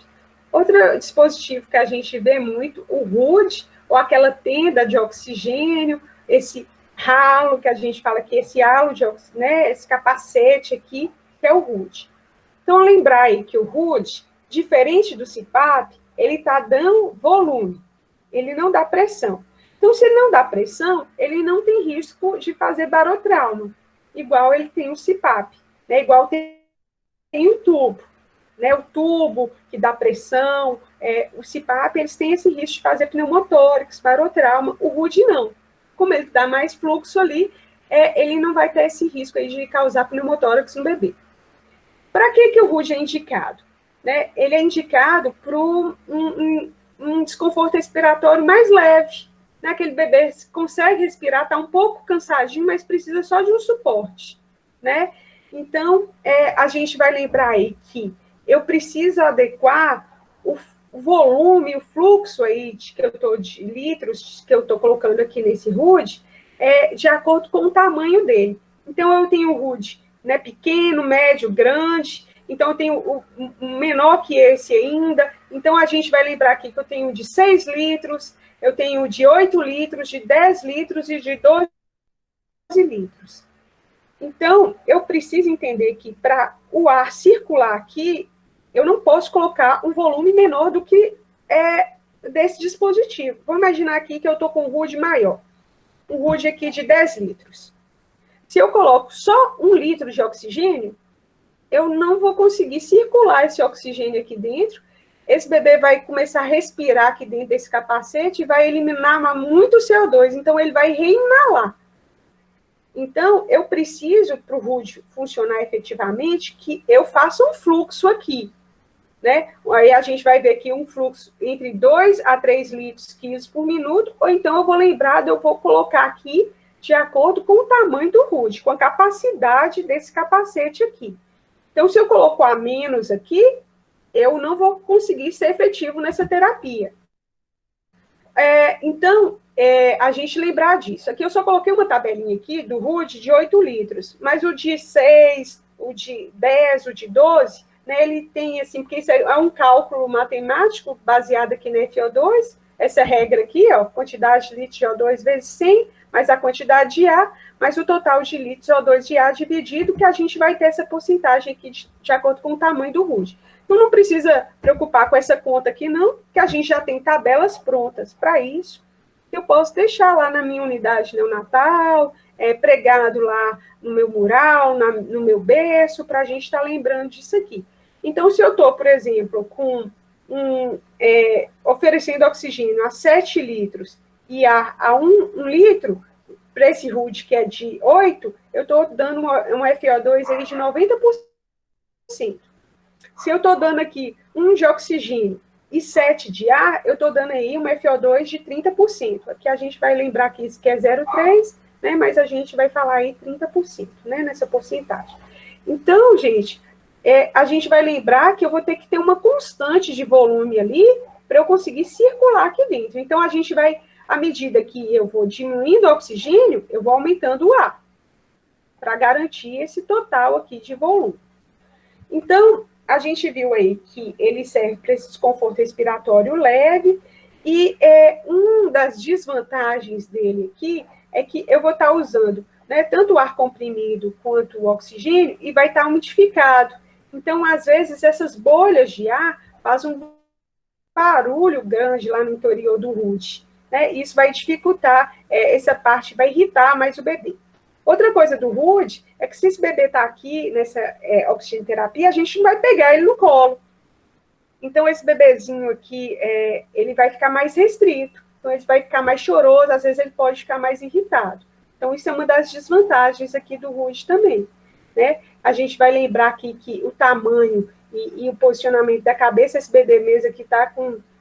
Outro dispositivo que a gente vê muito, o RUD, ou aquela tenda de oxigênio, esse halo, que a gente fala que esse halo de oxigênio, né, esse capacete aqui, que é o RUD. Então, lembrar aí que o RUD, diferente do CPAP, ele está dando volume, ele não dá pressão. Então, se ele não dá pressão, ele não tem risco de fazer barotrauma, igual ele tem o CPAP, né, igual tem o tubo. Né, o tubo que dá pressão, o CPAP, eles têm esse risco de fazer pneumotórax, barotrauma, o RUD não. Como ele dá mais fluxo ali, ele não vai ter esse risco aí de causar pneumotórax no bebê. Para que o RUD é indicado? Né? Ele é indicado para um desconforto respiratório mais leve, né? Aquele bebê consegue respirar, está um pouco cansadinho, mas precisa só de um suporte. Né? Então, a gente vai lembrar aí que eu preciso adequar o volume, o fluxo aí de litros que eu estou colocando aqui nesse RUD, de acordo com o tamanho dele. Então, eu tenho o RUD, né, pequeno, médio, grande, então eu tenho o menor que esse ainda. Então, a gente vai lembrar aqui que eu tenho de 6 litros, eu tenho de 8 litros, de 10 litros e de 12 litros. Então, eu preciso entender que para o ar circular aqui, eu não posso colocar um volume menor do que desse dispositivo. Vamos imaginar aqui que eu estou com um RUD maior. Um RUD aqui de 10 litros. Se eu coloco só 1 litro de oxigênio, eu não vou conseguir circular esse oxigênio aqui dentro. Esse bebê vai começar a respirar aqui dentro desse capacete e vai eliminar muito CO2. Então, ele vai reinalar. Então, eu preciso, para o RUD funcionar efetivamente, que eu faça um fluxo aqui. Né? Aí a gente vai ver aqui um fluxo entre 2 a 3 litros quilos por minuto, ou então eu vou lembrar, eu vou colocar aqui de acordo com o tamanho do RUD, com a capacidade desse capacete aqui. Então, se eu colocar a menos aqui, eu não vou conseguir ser efetivo nessa terapia. Então, a gente lembrar disso. Aqui eu só coloquei uma tabelinha aqui do RUD de 8 litros, mas o de 6, o de 10, o de 12, né, ele tem, assim, porque isso é um cálculo matemático baseado aqui na FO2, essa regra aqui, ó, quantidade de litros de O2 vezes 100, mais a quantidade de ar, mais o total de litros de O2 de ar dividido, que a gente vai ter essa porcentagem aqui de acordo com o tamanho do RUD. Então, não precisa preocupar com essa conta aqui, não, que a gente já tem tabelas prontas para isso. Eu posso deixar lá na minha unidade neonatal, pregado lá no meu mural, no meu berço, para a gente estar lembrando disso aqui. Então, se eu estou, por exemplo, com oferecendo oxigênio a 7 litros e ar a 1 litro, para esse RUD que é de 8, eu estou dando um FO2 aí de 90%. Se eu estou dando aqui 1 de oxigênio e 7 de ar, eu estou dando aí um FO2 de 30%. Aqui a gente vai lembrar que isso que é 0,3, né, mas a gente vai falar aí 30%, né, nessa porcentagem. Então, gente, a gente vai lembrar que eu vou ter que ter uma constante de volume ali para eu conseguir circular aqui dentro. Então, a gente vai, à medida que eu vou diminuindo o oxigênio, eu vou aumentando o ar, para garantir esse total aqui de volume. Então, a gente viu aí que ele serve para esse desconforto respiratório leve, e uma das desvantagens dele aqui é que eu vou estar usando, né, tanto o ar comprimido quanto o oxigênio, e vai estar umidificado. Então, às vezes, essas bolhas de ar fazem um barulho grande lá no interior do RUD, né? Isso vai dificultar, essa parte vai irritar mais o bebê. Outra coisa do RUD é que se esse bebê está aqui nessa oxigenoterapia, a gente não vai pegar ele no colo. Então, esse bebezinho aqui, ele vai ficar mais restrito, então ele vai ficar mais choroso, às vezes ele pode ficar mais irritado. Então, isso é uma das desvantagens aqui do RUD também, né? A gente vai lembrar aqui que o tamanho e o posicionamento da cabeça, esse bebê mesmo aqui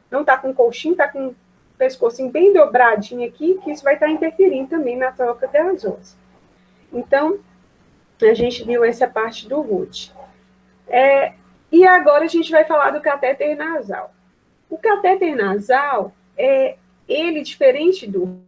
não está com colchinho, está com o pescocinho bem dobradinho aqui, que isso vai estar interferindo também na troca de gasose. Então, a gente viu essa parte do RUD. E agora a gente vai falar do catéter nasal. O catéter nasal, ele, diferente do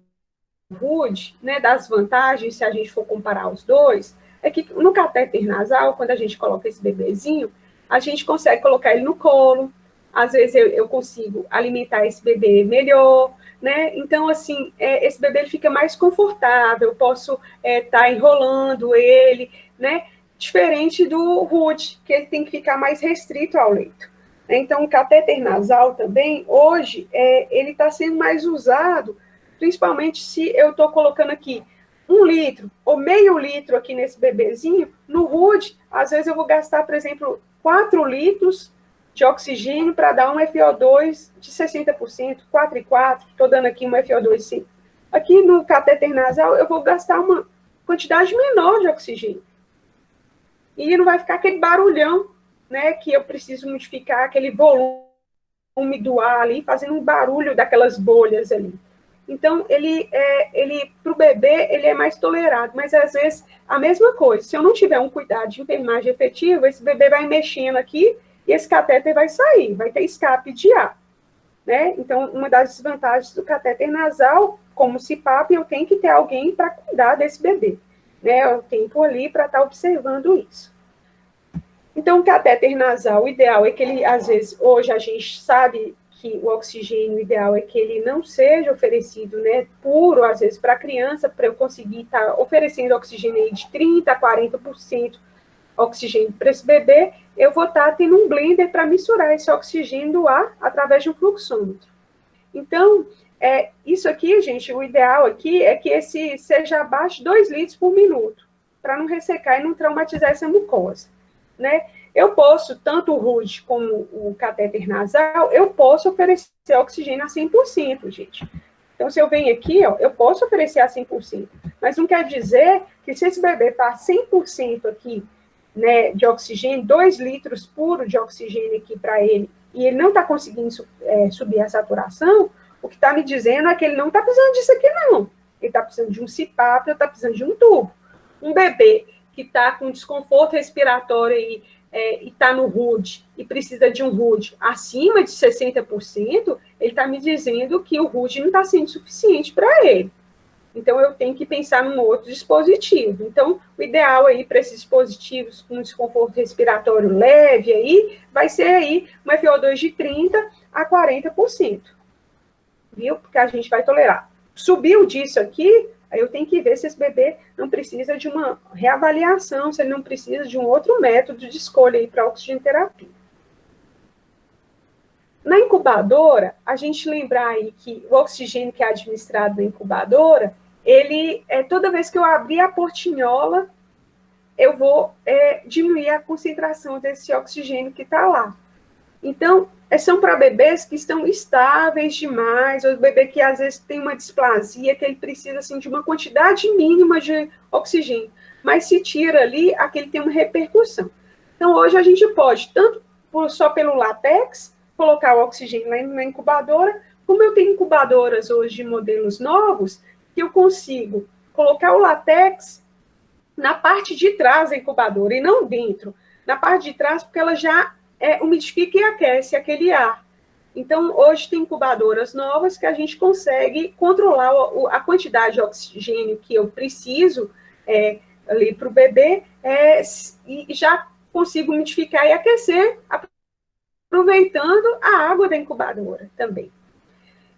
RUD, né, das vantagens, se a gente for comparar os dois, é que no catéter nasal, quando a gente coloca esse bebezinho, a gente consegue colocar ele no colo, às vezes eu consigo alimentar esse bebê melhor, né? Então, assim, esse bebê ele fica mais confortável, eu posso estar enrolando ele, né? Diferente do RUD, que ele tem que ficar mais restrito ao leito. Então, o catéter nasal também, hoje, ele está sendo mais usado, principalmente se eu estou colocando aqui 1 litro ou meio litro aqui nesse bebezinho. No RUD, às vezes eu vou gastar, por exemplo, 4 litros de oxigênio para dar um FO2 de 60%, 4,4, estou dando aqui um FO2 sim. Aqui no catéter nasal, eu vou gastar uma quantidade menor de oxigênio. E não vai ficar aquele barulhão, né, que eu preciso modificar aquele volume do ar ali, fazendo um barulho daquelas bolhas ali. Então, ele para o bebê, ele é mais tolerado, mas às vezes a mesma coisa. Se eu não tiver um cuidado de enfermagem efetivo, esse bebê vai mexendo aqui e esse catéter vai sair, vai ter escape de ar, né? Então, uma das desvantagens do catéter nasal, como CPAP, eu tenho que ter alguém para cuidar desse bebê, né? Eu tenho que ir ali para estar observando isso. Então, o catéter nasal, o ideal é que ele, às vezes, hoje a gente sabe que o oxigênio ideal é que ele não seja oferecido, né, puro, às vezes, para a criança, para eu conseguir estar oferecendo oxigênio aí de 30% a 40% oxigênio para esse bebê, eu vou estar tendo um blender para misturar esse oxigênio do ar através de um fluxômetro. Então, isso aqui, gente, o ideal aqui é que esse seja abaixo de 2 litros por minuto, para não ressecar e não traumatizar essa mucosa, né? Eu posso, tanto o RUD como o catéter nasal, eu posso oferecer oxigênio a 100%, gente. Então, se eu venho aqui, ó, eu posso oferecer a 100%, mas não quer dizer que se esse bebê está 100% aqui, né, de oxigênio, 2 litros puro de oxigênio aqui para ele, e ele não está conseguindo subir a saturação, o que está me dizendo é que ele não está precisando disso aqui, não. ele está precisando de um CPAP, ou está precisando de um tubo. Um bebê que está com desconforto respiratório e está no RUD e precisa de um RUD acima de 60%, ele está me dizendo que o RUD não está sendo suficiente para ele. Então, eu tenho que pensar num outro dispositivo. Então, o ideal aí para esses dispositivos com desconforto respiratório leve aí, vai ser aí uma FO2 de 30% a 40%. Viu? Porque a gente vai tolerar. Subiu disso aqui, aí eu tenho que ver se esse bebê não precisa de uma reavaliação, se ele não precisa de um outro método de escolha aí para oxigenoterapia. Na incubadora, a gente lembrar aí que o oxigênio que é administrado na incubadora, ele, toda vez que eu abrir a portinhola, eu vou diminuir a concentração desse oxigênio que está lá. Então, são para bebês que estão estáveis demais, ou bebê que às vezes tem uma displasia, que ele precisa assim, de uma quantidade mínima de oxigênio, mas se tira ali, aquele tem uma repercussão. Então, hoje a gente pode, tanto só pelo látex, colocar o oxigênio lá na incubadora, como eu tenho incubadoras hoje de modelos novos, que eu consigo colocar o látex na parte de trás da incubadora, e não dentro. Na parte de trás, porque ela já umidifica e aquece aquele ar. Então, hoje tem incubadoras novas que a gente consegue controlar a quantidade de oxigênio que eu preciso ali para o bebê, e já consigo umidificar e aquecer, aproveitando a água da incubadora também.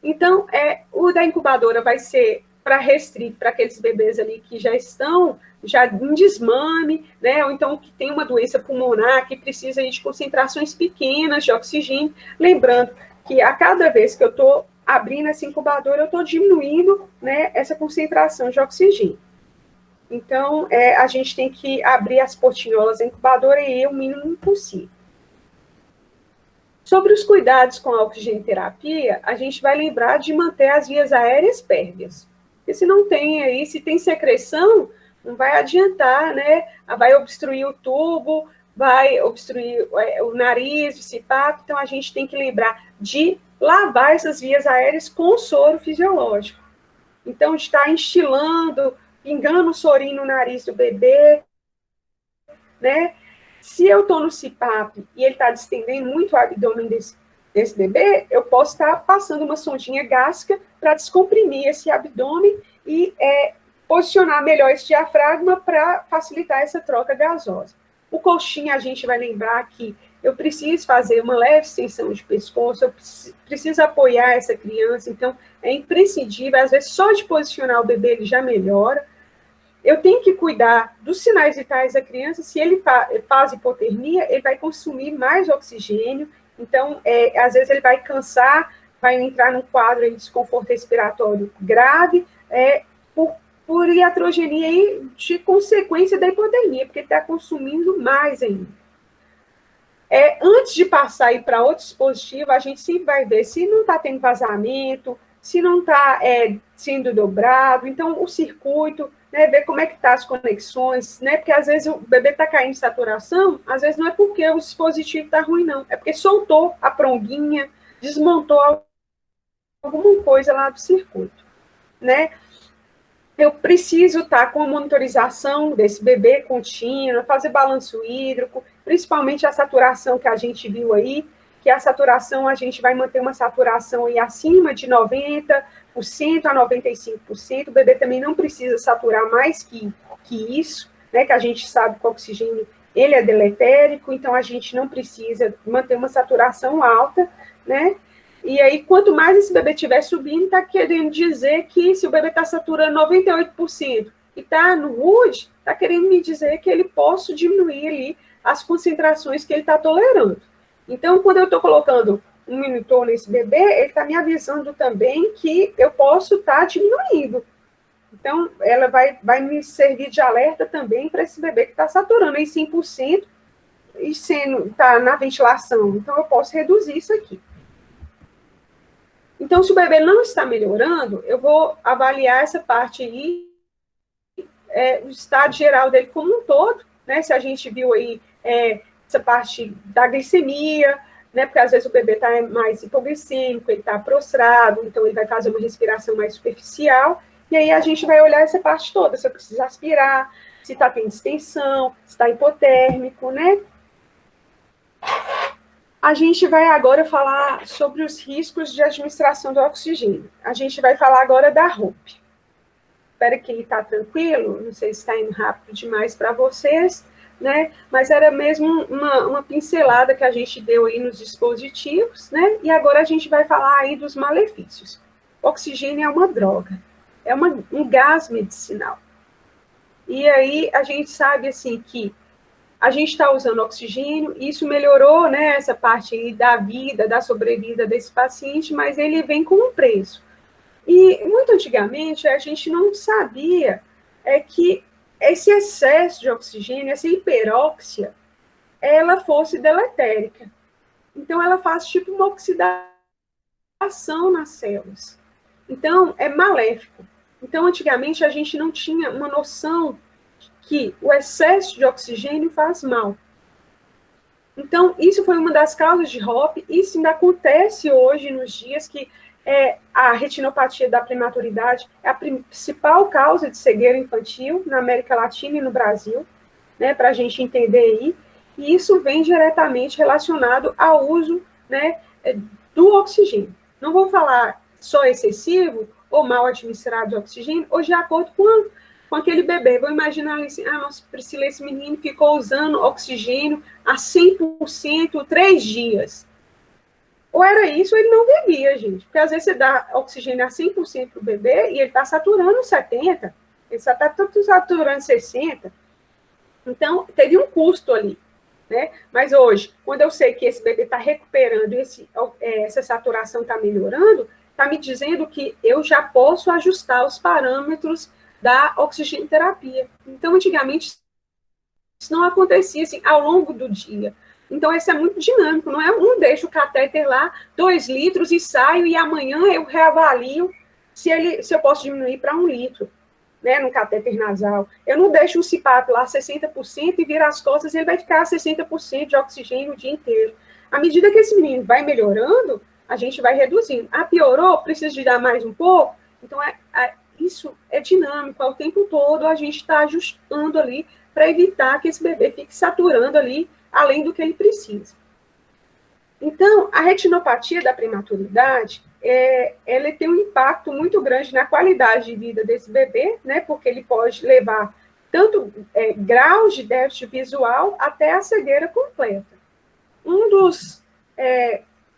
Então, o da incubadora vai ser para restrito para aqueles bebês ali que já estão em desmame, né, ou então que tem uma doença pulmonar, que precisa de concentrações pequenas de oxigênio. Lembrando que a cada vez que eu estou abrindo essa incubadora, eu estou diminuindo, né, essa concentração de oxigênio. Então, a gente tem que abrir as portinholas da incubadora e ir o mínimo possível. Sobre os cuidados com a oxigenoterapia, a gente vai lembrar de manter as vias aéreas pérvias. Porque se não tem aí, se tem secreção, não vai adiantar, né? Vai obstruir o tubo, vai obstruir o nariz, o CPAP. Então, a gente tem que lembrar de lavar essas vias aéreas com soro fisiológico. Então, está instilando, pingando o sorinho no nariz do bebê, né? Se eu estou no CPAP e ele está distendendo muito o abdômen desse bebê, eu posso estar passando uma sondinha gástrica para descomprimir esse abdômen e posicionar melhor esse diafragma para facilitar essa troca gasosa. O coxinha, a gente vai lembrar que eu preciso fazer uma leve extensão de pescoço, eu preciso apoiar essa criança, então é imprescindível, às vezes só de posicionar o bebê ele já melhora. Eu tenho que cuidar dos sinais vitais da criança. Se ele faz hipotermia, ele vai consumir mais oxigênio, então, às vezes ele vai cansar, vai entrar num quadro de desconforto respiratório grave, por iatrogenia aí, de consequência da hipotermia, porque está consumindo mais ainda. Antes de passar aí para outro dispositivo, a gente sempre vai ver se não está tendo vazamento, se não está sendo dobrado, então o circuito, né, ver como é que está as conexões, né, porque às vezes o bebê está caindo em saturação, às vezes não é porque o dispositivo está ruim, não, é porque soltou a pronguinha, desmontou alguma coisa lá do circuito, né. Eu preciso estar com a monitorização desse bebê contínua, fazer balanço hídrico, principalmente a saturação que a gente viu aí, que a saturação, a gente vai manter uma saturação aí acima de 90% a 95%, o bebê também não precisa saturar mais que isso, né, que a gente sabe que o oxigênio, ele é deletérico, então a gente não precisa manter uma saturação alta, né, e aí quanto mais esse bebê estiver subindo, está querendo dizer que se o bebê está saturando 98% e está no RUD, está querendo me dizer que ele posso diminuir ali as concentrações que ele está tolerando. Então, quando eu estou colocando um monitor nesse bebê, ele está me avisando também que eu posso estar diminuindo. Então, ela vai me servir de alerta também para esse bebê que está saturando em 100% e está na ventilação. Então, eu posso reduzir isso aqui. Então, se o bebê não está melhorando, eu vou avaliar essa parte aí, o estado geral dele como um todo, né? Se a gente viu aí essa parte da glicemia, né? Porque às vezes o bebê está mais hipoglicêmico, ele está prostrado, então ele vai fazer uma respiração mais superficial, E aí a gente vai olhar essa parte toda, se eu preciso aspirar, se está tendo distensão, se está hipotérmico, né? A gente vai agora falar sobre os riscos de administração do oxigênio. A gente vai falar agora da RUP. Espero que está tranquilo, não sei se está indo rápido demais para vocês, né? Mas era mesmo uma pincelada que a gente deu aí nos dispositivos, né? E agora a gente vai falar aí dos malefícios. O oxigênio é uma droga, é um gás medicinal. E aí a gente sabe, assim, que a gente está usando oxigênio, e isso melhorou, né, essa parte aí da vida, da sobrevida desse paciente, mas ele vem com um preço. E muito antigamente a gente não sabia que esse excesso de oxigênio, essa hiperóxia, ela fosse deletérica. Então ela faz tipo uma oxidação nas células. Então é maléfico. Então antigamente a gente não tinha uma noção que o excesso de oxigênio faz mal. Então, isso foi uma das causas de HOP, isso ainda acontece hoje nos dias que a retinopatia da prematuridade é a principal causa de cegueira infantil na América Latina e no Brasil, né, para a gente entender aí, e isso vem diretamente relacionado ao uso, né, do oxigênio. Não vou falar só excessivo ou mal administrado de oxigênio, ou de acordo com aquele bebê. Vou imaginar assim, nossa, Priscila, esse menino ficou usando oxigênio a 100% 3 dias. Ou era isso, ou ele não bebia, gente. Porque às vezes você dá oxigênio a 100% para o bebê e ele está saturando 70%, ele só está saturando 60%. Então, teve um custo ali, né? Mas hoje, quando eu sei que esse bebê está recuperando, essa saturação está melhorando, está me dizendo que eu já posso ajustar os parâmetros da oxigenoterapia. Então, antigamente, isso não acontecia assim, ao longo do dia. Então, isso é muito dinâmico, não é deixa o catéter lá, 2 litros e saio, e amanhã eu reavalio se eu posso diminuir para 1 litro, né, no catéter nasal. Eu não deixo o CPAP lá 60% e vira as costas, ele vai ficar a 60% de oxigênio o dia inteiro. À medida que esse menino vai melhorando, a gente vai reduzindo. Piorou? Precisa de dar mais um pouco? Então, isso é dinâmico, ao tempo todo a gente está ajustando ali para evitar que esse bebê fique saturando ali, além do que ele precisa. Então, a retinopatia da prematuridade, ela tem um impacto muito grande na qualidade de vida desse bebê, né, porque ele pode levar tanto graus de déficit visual até a cegueira completa. Um dos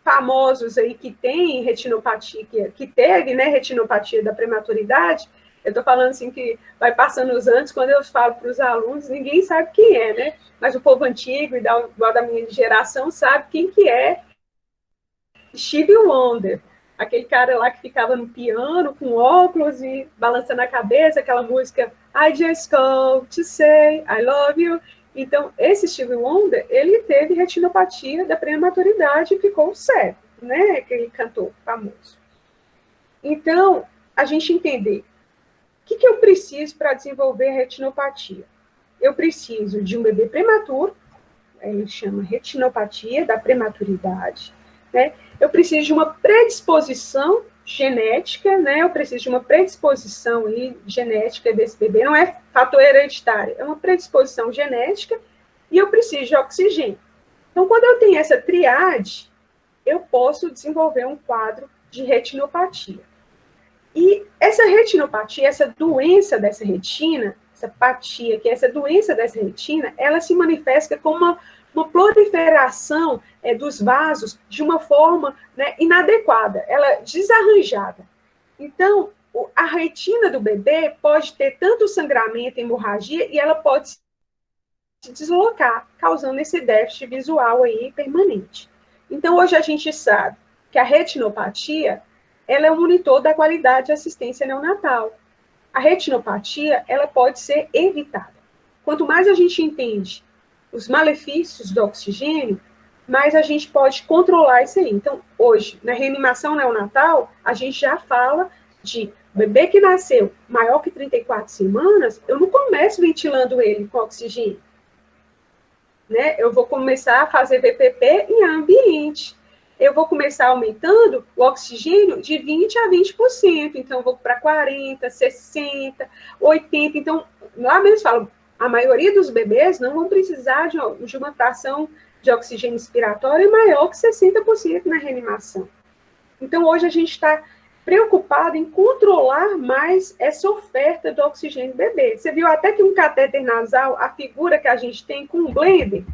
famosos aí que tem retinopatia, que teve, né, retinopatia da prematuridade, eu estou falando assim que vai passando os anos, quando eu falo para os alunos, ninguém sabe quem é, né? Mas o povo antigo, igual da minha geração, sabe quem que é Stevie Wonder. Aquele cara lá que ficava no piano, com óculos e balançando a cabeça, aquela música I just called to say I love you. Então, esse Stevie Wonder, ele teve retinopatia da prematuridade e ficou cego, né? Aquele cantor famoso. Então, a gente entender o que eu preciso para desenvolver a retinopatia? Eu preciso de um bebê prematuro, ele chama retinopatia da prematuridade, né? Eu preciso de uma predisposição genética, né? Eu preciso de uma predisposição genética desse bebê, não é fator hereditário, é uma predisposição genética, e eu preciso de oxigênio. Então, quando eu tenho essa triade, eu posso desenvolver um quadro de retinopatia. E essa retinopatia, essa doença dessa retina, essa apatia, que é essa doença dessa retina, ela se manifesta como uma proliferação dos vasos de uma forma, né, inadequada, ela é desarranjada. Então, a retina do bebê pode ter tanto sangramento, hemorragia, e ela pode se deslocar, causando esse déficit visual aí permanente. Então, hoje a gente sabe que a retinopatia, ela é um monitor da qualidade de assistência neonatal. A retinopatia, ela pode ser evitada. Quanto mais a gente entende os malefícios do oxigênio, mais a gente pode controlar isso aí. Então, hoje, na reanimação neonatal, a gente já fala de bebê que nasceu maior que 34 semanas, eu não começo ventilando ele com oxigênio, né? Eu vou começar a fazer VPP em ambiente. eu vou começar aumentando o oxigênio de 20% a 20%. Então, eu vou para 40%, 60%, 80%. Então, lá mesmo falam, a maioria dos bebês não vão precisar de uma fração de oxigênio expiratório maior que 60% na reanimação. Então, hoje a gente está preocupado em controlar mais essa oferta do oxigênio do bebê. Você viu até que um catéter nasal, a figura que a gente tem com um blender?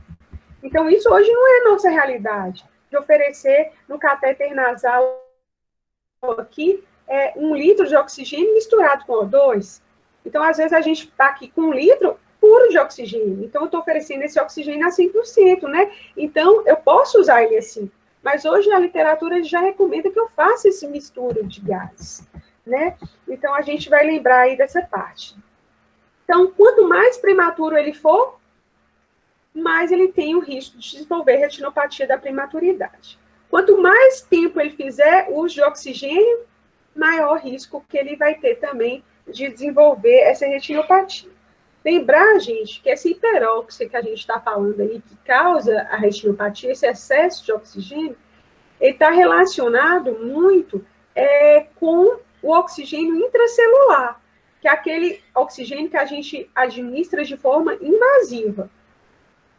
Então, isso hoje não é nossa realidade, de oferecer no catéter nasal aqui 1 litro de oxigênio misturado com O2. Então, às vezes, a gente está aqui com 1 litro puro de oxigênio. Então, eu estou oferecendo esse oxigênio a 100%, né? Então, eu posso usar ele assim. Mas hoje a literatura já recomenda que eu faça esse mistura de gases, né? Então, a gente vai lembrar aí dessa parte. Então, quanto mais prematuro ele for, mais ele tem o risco de desenvolver retinopatia da prematuridade. Quanto mais tempo ele fizer uso de oxigênio, maior risco que ele vai ter também de desenvolver essa retinopatia. Lembrar, gente, que essa hiperóxia que a gente está falando aí, que causa a retinopatia, esse excesso de oxigênio, ele está relacionado muito com o oxigênio intracelular, que é aquele oxigênio que a gente administra de forma invasiva.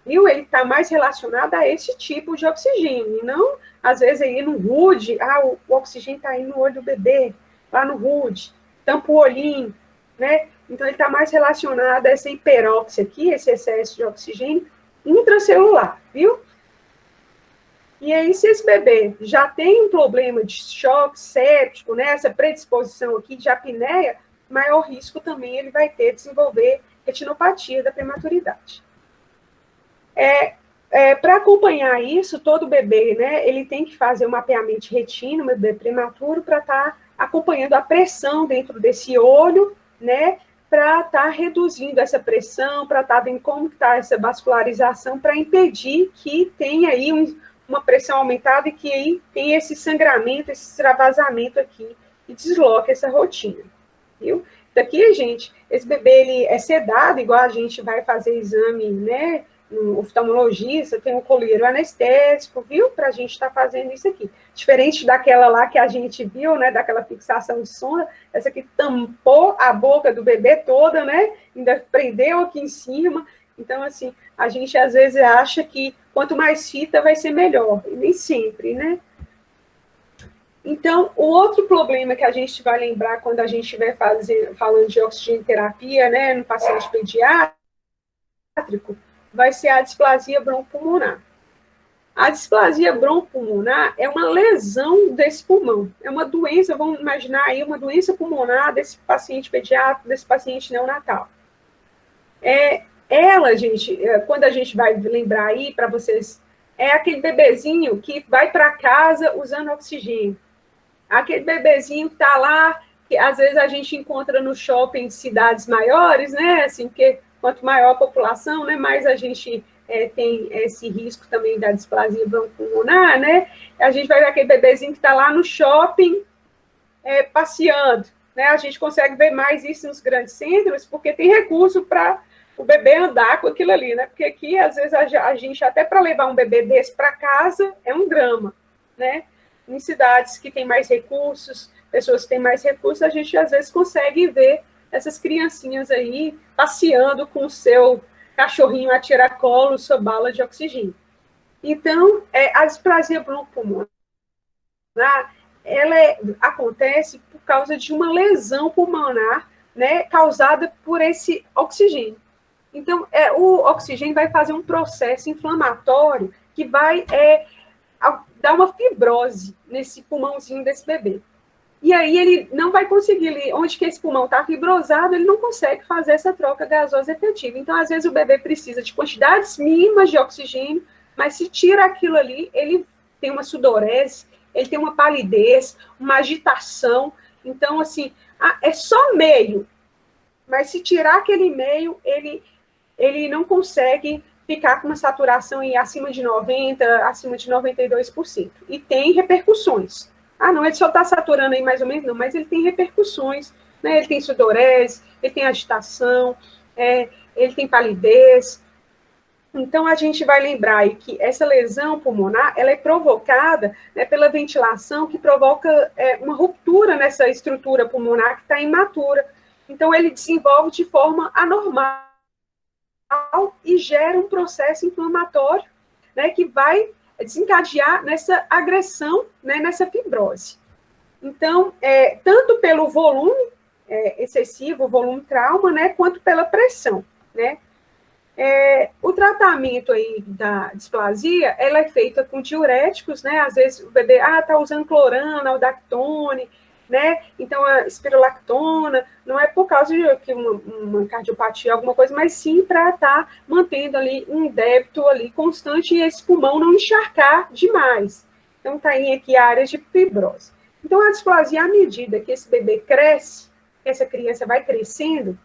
Viu? Ele está mais relacionado a esse tipo de oxigênio, e não, às vezes, aí no RUD, o oxigênio está aí no olho do bebê, lá no RUD, tampa o olhinho, né? Então, ele está mais relacionado a essa hiperóxia aqui, esse excesso de oxigênio intracelular, viu? E aí, se esse bebê já tem um problema de choque séptico, né, essa predisposição aqui de apneia, maior risco também ele vai ter de desenvolver retinopatia da prematuridade. Para acompanhar isso, todo bebê, né, ele tem que fazer um mapeamento de retina, um bebê prematuro, para estar acompanhando a pressão dentro desse olho, né, para estar reduzindo essa pressão, para estar vendo como está essa vascularização, para impedir que tenha aí uma pressão aumentada e que aí tem esse sangramento, esse extravasamento aqui, e desloca essa rotina, viu? Daqui, gente, esse bebê, ele é sedado, igual a gente vai fazer exame, né, no oftalmologista, tem um colírio anestésico, viu? Para a gente estar fazendo isso aqui. Diferente daquela lá que a gente viu, né? Daquela fixação de sonda, essa aqui tampou a boca do bebê toda, né? Ainda prendeu aqui em cima. Então, assim, a gente às vezes acha que quanto mais fita vai ser melhor. E nem sempre, né? Então, o outro problema que a gente vai lembrar quando a gente estiver falando de oxigenoterapia, né? No paciente pediátrico, vai ser a displasia broncopulmonar. A displasia broncopulmonar é uma lesão desse pulmão. É uma doença, vamos imaginar aí, uma doença pulmonar desse paciente pediátrico, desse paciente neonatal. Ela, gente, quando a gente vai lembrar aí para vocês, é aquele bebezinho que vai para casa usando oxigênio. Aquele bebezinho que está lá, que às vezes a gente encontra no shopping em cidades maiores, né, assim, porque quanto maior a população, né, mais a gente tem esse risco também da displasia broncopulmonar, né? A gente vai ver aquele bebezinho que está lá no shopping passeando, né? A gente consegue ver mais isso nos grandes centros, porque tem recurso para o bebê andar com aquilo ali, né? Porque aqui, às vezes, a gente, até para levar um bebê desse para casa, é um drama, né? Em cidades que têm mais recursos, pessoas que têm mais recursos, a gente, às vezes, consegue ver essas criancinhas aí passeando com o seu cachorrinho a tiracolo, sua bala de oxigênio. Então, a displasia broncopulmonar, ela acontece por causa de uma lesão pulmonar, né, causada por esse oxigênio. Então, o oxigênio vai fazer um processo inflamatório que vai dar uma fibrose nesse pulmãozinho desse bebê. E aí ele não vai conseguir, onde que esse pulmão está fibrosado, ele não consegue fazer essa troca gasosa efetiva. Então, às vezes, o bebê precisa de quantidades mínimas de oxigênio, mas se tira aquilo ali, ele tem uma sudorese, ele tem uma palidez, uma agitação. Então, assim, é só meio, mas se tirar aquele meio, ele não consegue ficar com uma saturação acima de 90%, acima de 92%. E tem repercussões. Não, ele só está saturando aí mais ou menos, não, mas ele tem repercussões, né? Ele tem sudorese, ele tem agitação, ele tem palidez. Então, a gente vai lembrar aí que essa lesão pulmonar, ela é provocada, né, pela ventilação, que provoca uma ruptura nessa estrutura pulmonar que está imatura. Então, ele desenvolve de forma anormal e gera um processo inflamatório, né, que vai desencadear nessa agressão, né, nessa fibrose. Então, tanto pelo volume excessivo, volume trauma, né, quanto pela pressão, né. O tratamento aí da displasia, ela é feita com diuréticos, né? Às vezes o bebê, tá usando clorana, aldactone, né? Então a espirolactona, não é por causa de uma cardiopatia, alguma coisa, mas sim para estar mantendo ali um débito ali constante e esse pulmão não encharcar demais. Então tá aí aqui a área de fibrose. Então a displasia, à medida que esse bebê cresce, que essa criança vai crescendo,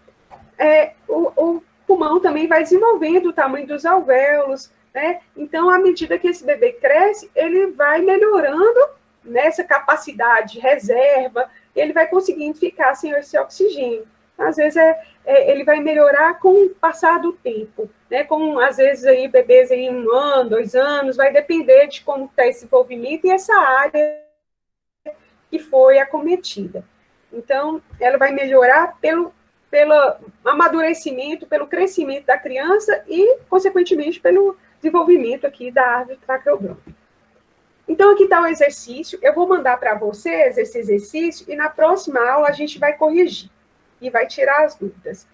o pulmão também vai desenvolvendo o tamanho dos alvéolos, né? Então, à medida que esse bebê cresce, ele vai melhorando nessa capacidade de reserva, ele vai conseguindo ficar sem esse oxigênio. Às vezes, ele vai melhorar com o passar do tempo, né? Com, às vezes, aí, bebês em 1 ano, 2 anos, vai depender de como está esse envolvimento e essa área que foi acometida. Então, ela vai melhorar pelo amadurecimento, pelo crescimento da criança e, consequentemente, pelo desenvolvimento aqui da árvore traqueobronca. Então, aqui está o exercício. Eu vou mandar para vocês esse exercício e na próxima aula a gente vai corrigir e vai tirar as dúvidas.